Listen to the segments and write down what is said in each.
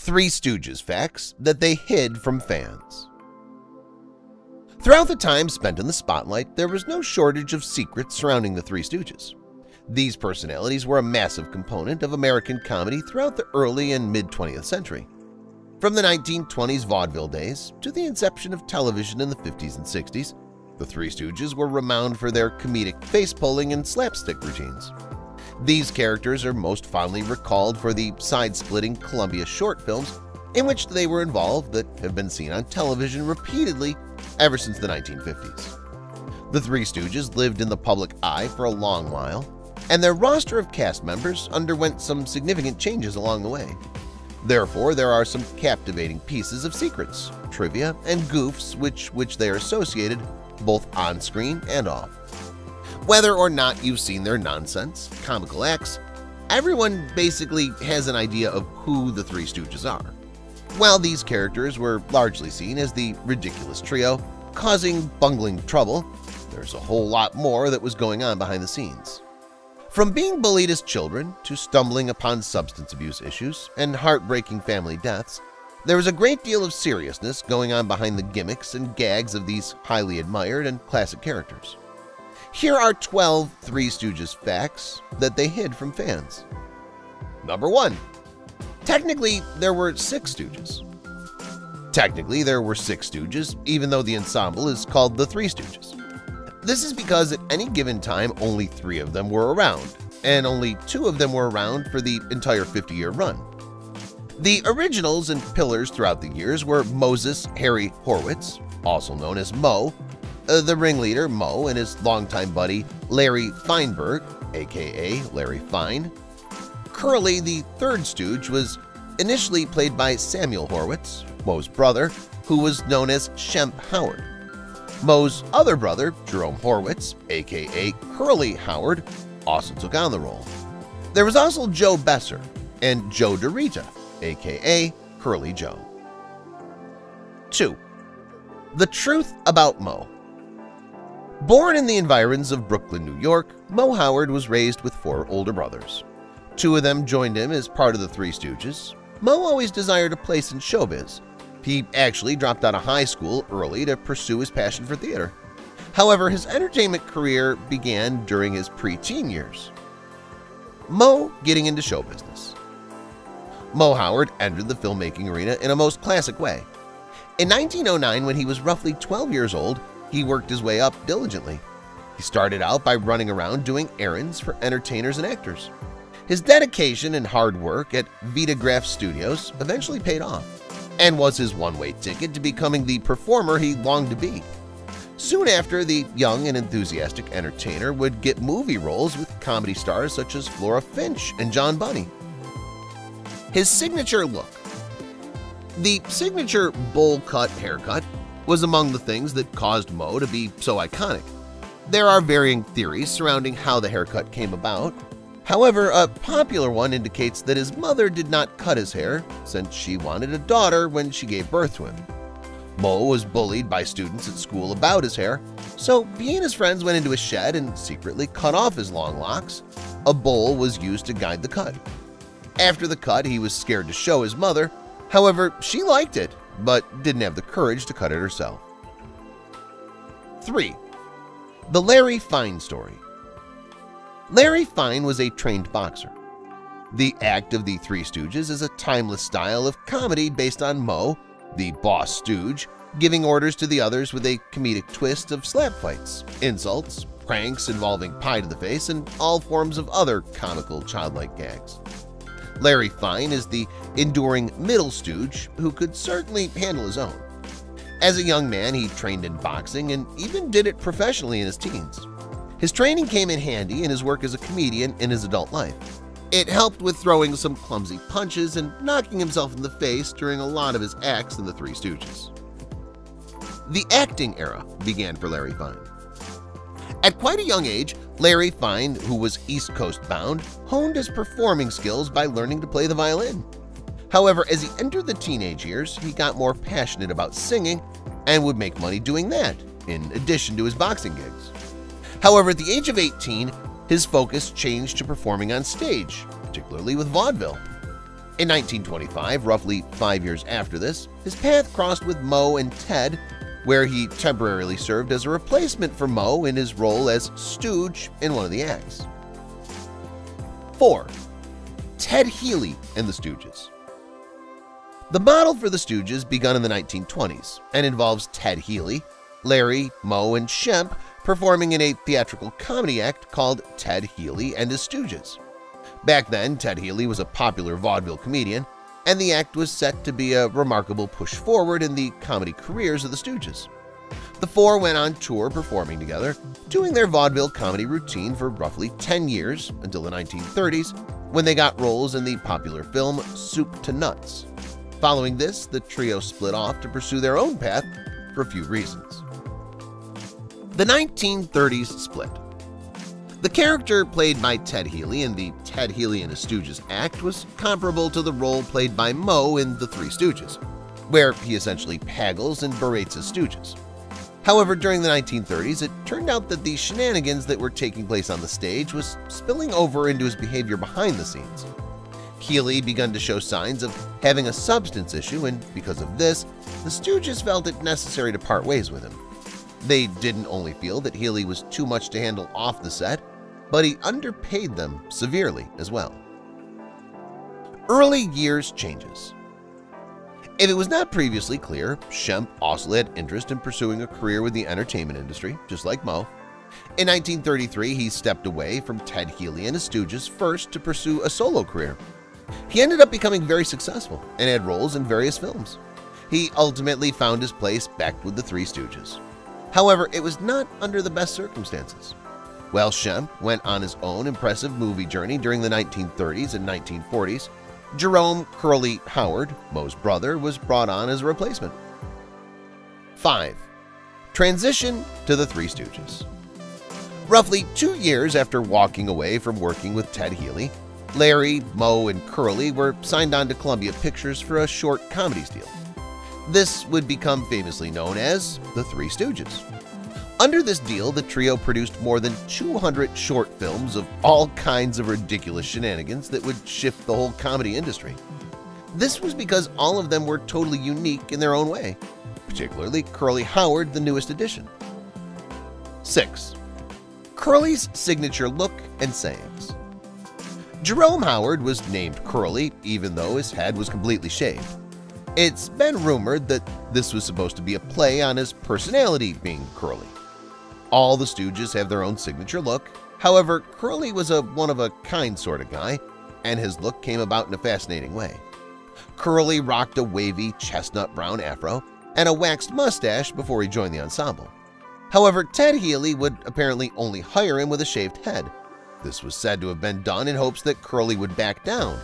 Three Stooges facts that they hid from fans. Throughout the time spent in the spotlight, there was no shortage of secrets surrounding the Three Stooges. These personalities were a massive component of American comedy throughout the early and mid-20th century. From the 1920s vaudeville days to the inception of television in the 50s and 60s, the Three Stooges were renowned for their comedic face-pulling and slapstick routines. These characters are most fondly recalled for the side-splitting Columbia short films in which they were involved that have been seen on television repeatedly ever since the 1950s. The Three Stooges lived in the public eye for a long while, and their roster of cast members underwent some significant changes along the way. Therefore, there are some captivating pieces of secrets, trivia, and goofs which they are associated both on-screen and off. Whether or not you've seen their nonsense, comical acts, everyone basically has an idea of who the Three Stooges are. While these characters were largely seen as the ridiculous trio causing bungling trouble, there's a whole lot more that was going on behind the scenes. From being bullied as children to stumbling upon substance abuse issues and heartbreaking family deaths, there was a great deal of seriousness going on behind the gimmicks and gags of these highly admired and classic characters. Here are 12 Three Stooges facts that they hid from fans. Number 1. Technically, there were 6 Stooges. Technically, there were 6 Stooges, even though the ensemble is called the Three Stooges. This is because at any given time only 3 of them were around, and only 2 of them were around for the entire 50-year run. The originals and pillars throughout the years were Moses Harry Horowitz, also known as Moe, the ringleader Moe and his longtime buddy Larry Feinberg, aka Larry Fine. Curly, the third Stooge, was initially played by Samuel Horowitz, Moe's brother, who was known as Shemp Howard. Moe's other brother, Jerome Horowitz, aka Curly Howard, also took on the role. There was also Joe Besser and Joe DeRita, aka Curly Joe. 2. The truth about Moe. Born in the environs of Brooklyn, New York, Moe Howard was raised with 4 older brothers. 2 of them joined him as part of the Three Stooges. Moe always desired a place in showbiz. He actually dropped out of high school early to pursue his passion for theater. However, his entertainment career began during his pre-teen years. Moe getting into show business. Moe Howard entered the filmmaking arena in a most classic way. In 1909, when he was roughly 12 years old, he worked his way up diligently. He started out by running around doing errands for entertainers and actors. His dedication and hard work at Vitagraph Studios eventually paid off and was his one-way ticket to becoming the performer he longed to be. Soon after, the young and enthusiastic entertainer would get movie roles with comedy stars such as Flora Finch and John Bunny. His signature look. The signature bowl-cut haircut was among the things that caused Moe to be so iconic. There are varying theories surrounding how the haircut came about. However, a popular one indicates that his mother did not cut his hair since she wanted a daughter when she gave birth to him. Moe was bullied by students at school about his hair, so he and his friends went into a shed and secretly cut off his long locks. A bowl was used to guide the cut. After the cut, he was scared to show his mother. However, she liked it, but didn't have the courage to cut it herself. 3. The Larry Fine story. Larry Fine was a trained boxer. The act of the Three Stooges is a timeless style of comedy based on Moe, the boss stooge, giving orders to the others with a comedic twist of slap fights, insults, pranks involving pie to the face, and all forms of other comical childlike gags. Larry Fine is the enduring middle stooge who could certainly handle his own. As a young man, he trained in boxing and even did it professionally in his teens. His training came in handy in his work as a comedian in his adult life. It helped with throwing some clumsy punches and knocking himself in the face during a lot of his acts in the Three Stooges. The acting era began for Larry Fine. At quite a young age, Larry Fine, who was East Coast bound, honed his performing skills by learning to play the violin. However, as he entered the teenage years, he got more passionate about singing and would make money doing that, in addition to his boxing gigs. However, at the age of 18, his focus changed to performing on stage, particularly with vaudeville. In 1925, roughly 5 years after this, his path crossed with Moe and Ted, where he temporarily served as a replacement for Moe in his role as Stooge in one of the acts. 4. Ted Healy and the Stooges. The model for the Stooges begun in the 1920s and involves Ted Healy, Larry, Moe, and Shemp performing in a theatrical comedy act called Ted Healy and his Stooges. Back then, Ted Healy was a popular vaudeville comedian, and the act was set to be a remarkable push forward in the comedy careers of the Stooges. The four went on tour performing together, doing their vaudeville comedy routine for roughly 10 years until the 1930s, when they got roles in the popular film Soup to Nuts. Following this, the trio split off to pursue their own path for a few reasons. The 1930s split. The character played by Ted Healy in the Ted Healy and his Stooges act was comparable to the role played by Moe in The Three Stooges, where he essentially haggles and berates his Stooges. However, during the 1930s, it turned out that the shenanigans that were taking place on the stage was spilling over into his behavior behind the scenes. Healy began to show signs of having a substance issue, and because of this, the Stooges felt it necessary to part ways with him. They didn't only feel that Healy was too much to handle off the set, but he underpaid them severely as well. Early years changes. If it was not previously clear, Shemp also had interest in pursuing a career with the entertainment industry, just like Moe. In 1933, he stepped away from Ted Healy and his Stooges first to pursue a solo career. He ended up becoming very successful and had roles in various films. He ultimately found his place back with the Three Stooges. However, it was not under the best circumstances. While Shemp went on his own impressive movie journey during the 1930s and 1940s, Jerome Curly Howard, Moe's brother, was brought on as a replacement. 5. Transition to the Three Stooges. Roughly 2 years after walking away from working with Ted Healy, Larry, Moe, and Curly were signed on to Columbia Pictures for a short comedy deal. This would become famously known as the Three Stooges. Under this deal, the trio produced more than 200 short films of all kinds of ridiculous shenanigans that would shift the whole comedy industry. This was because all of them were totally unique in their own way, particularly Curly Howard, the newest addition. 6. Curly's signature look and sayings. Jerome Howard was named Curly even though his head was completely shaved. It's been rumored that this was supposed to be a play on his personality being curly. All the Stooges have their own signature look. However, Curly was a one-of-a-kind sort of guy, and his look came about in a fascinating way. Curly rocked a wavy chestnut brown afro and a waxed mustache before he joined the ensemble. However, Ted Healy would apparently only hire him with a shaved head. This was said to have been done in hopes that Curly would back down.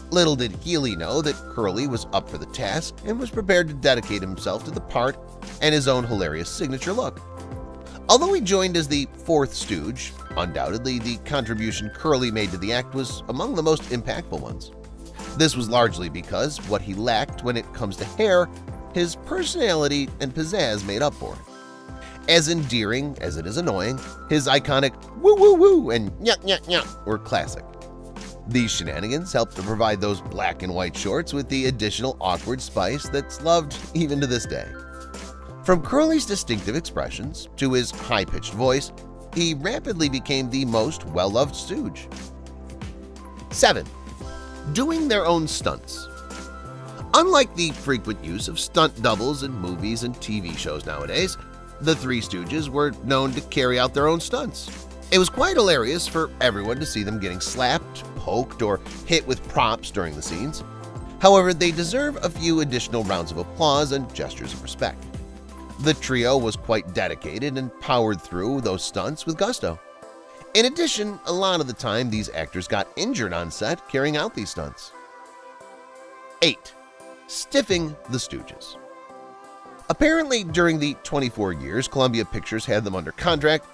Little did Healy know that Curly was up for the task and was prepared to dedicate himself to the part and his own hilarious signature look. Although he joined as the fourth Stooge, undoubtedly the contribution Curly made to the act was among the most impactful ones. This was largely because what he lacked when it comes to hair, his personality and pizzazz made up for it. As endearing as it is annoying, his iconic woo-woo-woo and nyuk-nyuk-nyuk were classic. These shenanigans helped to provide those black and white shorts with the additional awkward spice that's loved even to this day. From Curly's distinctive expressions to his high-pitched voice, he rapidly became the most well-loved Stooge. 7. Doing their own stunts. Unlike the frequent use of stunt doubles in movies and TV shows nowadays, the Three Stooges were known to carry out their own stunts. It was quite hilarious for everyone to see them getting slapped, poked, or hit with props during the scenes. However, they deserve a few additional rounds of applause and gestures of respect. The trio was quite dedicated and powered through those stunts with gusto. In addition, a lot of the time these actors got injured on set carrying out these stunts. 8. Stiffing the Stooges. Apparently, during the 24 years Columbia Pictures had them under contract,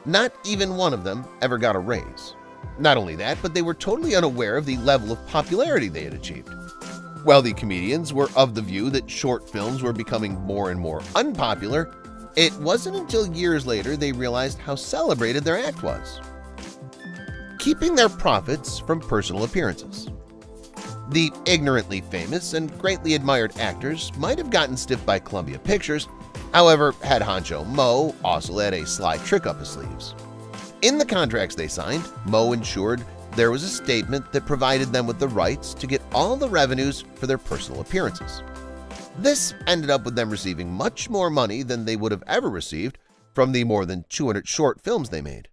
not even one of them ever got a raise. Not only that, but they were totally unaware of the level of popularity they had achieved. While the comedians were of the view that short films were becoming more and more unpopular, it wasn't until years later they realized how celebrated their act was. Keeping their profits from personal appearances. The ignorantly famous and greatly admired actors might have gotten stiffed by Columbia Pictures, however, head honcho Moe also had a sly trick up his sleeves. In the contracts they signed, Moe ensured there was a statement that provided them with the rights to get all the revenues for their personal appearances. This ended up with them receiving much more money than they would have ever received from the more than 200 short films they made.